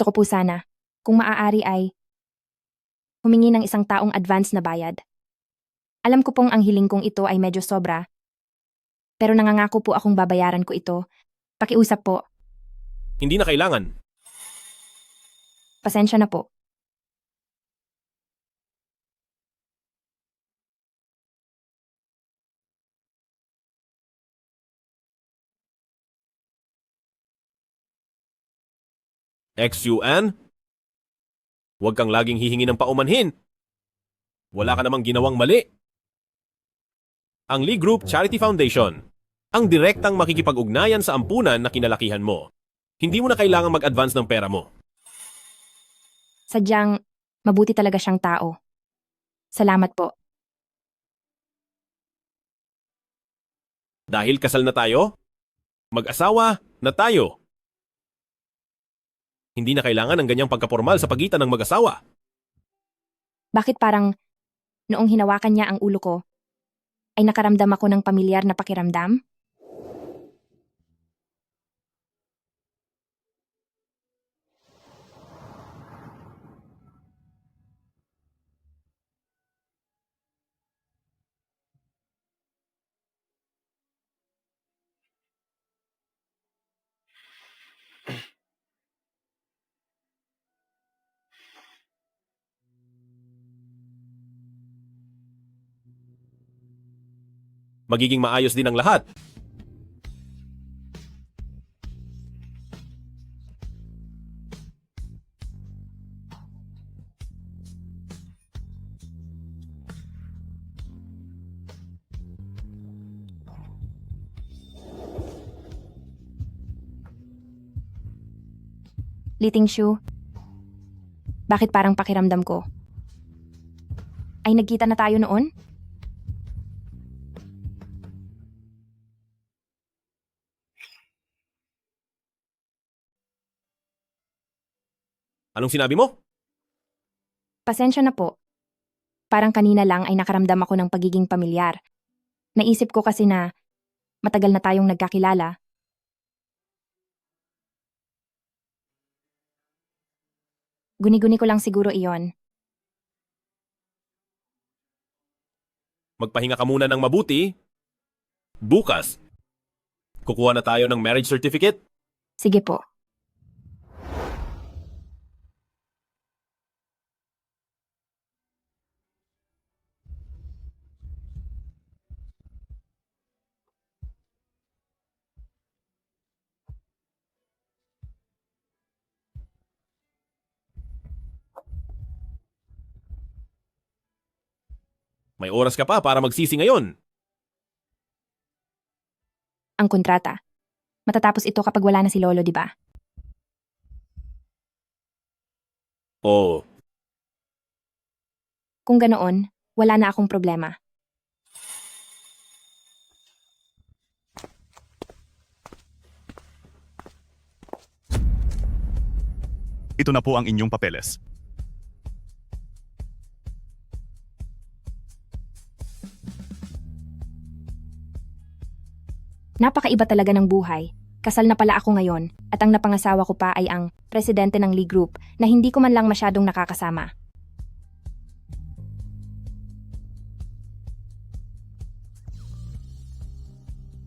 Gusto ko po sana, kung maaari ay humingi ng isang taong advance na bayad. Alam ko pong ang hiling kong ito ay medyo sobra, pero nangangako po akong babayaran ko ito. Pakiusap po, Hindi na kailangan. pasensya na po. XUN? Huwag kang laging hihingi ng paumanhin. Wala ka namang ginawang mali. Ang Lee Group Charity Foundation, ang direktang makikipag-ugnayan sa ampunan na kinalakihan mo. Hindi mo na kailangang mag-advance ng pera mo. Sadyang mabuti talaga siyang tao. Salamat po. Dahil kasal na tayo, mag-asawa na tayo. Hindi na kailangan ng ganyang pagkapormal sa pagitan ng mag-asawa. Bakit parang noong hinawakan niya ang ulo ko, ay nakaramdam ako ng pamilyar na pakiramdam? Magiging maayos din ang lahat. Liting Shu, bakit parang pakiramdam ko? Ay nagkita na tayo noon? Anong sinabi mo? Pasensya na po. Parang kanina lang ay nakaramdam ako ng pagiging pamilyar. Naisip ko kasi na matagal na tayong nagkakilala. Guni-guni ko lang siguro iyon. Magpahinga ka muna ng mabuti. Bukas, kukuha na tayo ng marriage certificate. Sige po. May oras ka pa para magsisi ngayon. Ang kontrata. Matatapos ito kapag wala na si Lolo, di ba? Oo. Kung ganoon, wala na akong problema. Ito na po ang inyong papeles. Napakaiba talaga ng buhay. Kasal na pala ako ngayon at ang napangasawa ko pa ay ang presidente ng Lee Group na hindi ko man lang masyadong nakakasama.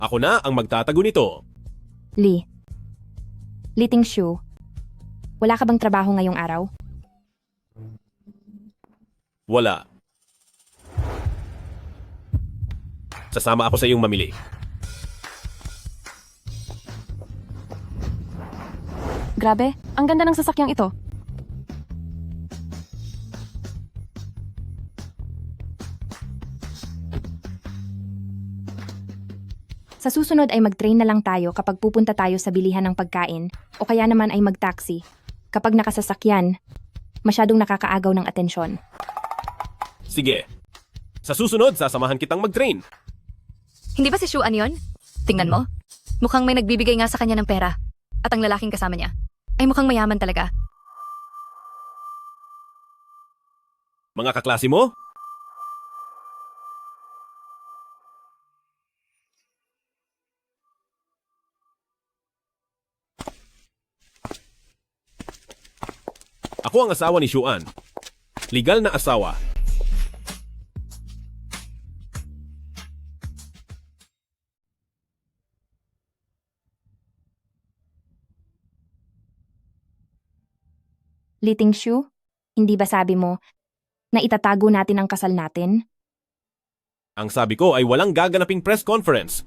Ako na ang magtatago nito. Lee. Liting Shu. Wala ka bang trabaho ngayong araw? Wala. Sasama ako sa iyong mamili. Grabe, ang ganda ng sasakyang ito. Sa susunod ay mag-train na lang tayo kapag pupunta tayo sa bilihan ng pagkain o kaya naman ay mag-taxi. Kapag nakasasakyan, masyadong nakakaagaw ng atensyon. Sige. Sa susunod, sasamahan kitang mag-train. Hindi ba si Shuan yon? Tingnan mo. Mukhang may nagbibigay nga sa kanya ng pera. At ang lalaking kasama niya ay mukhang mayaman talaga. Mga kaklase mo? Ako ang asawa ni Xuan. Legal na asawa. Liting Shu, hindi ba sabi mo na itatago natin ang kasal natin? Ang sabi ko ay walang gaganaping press conference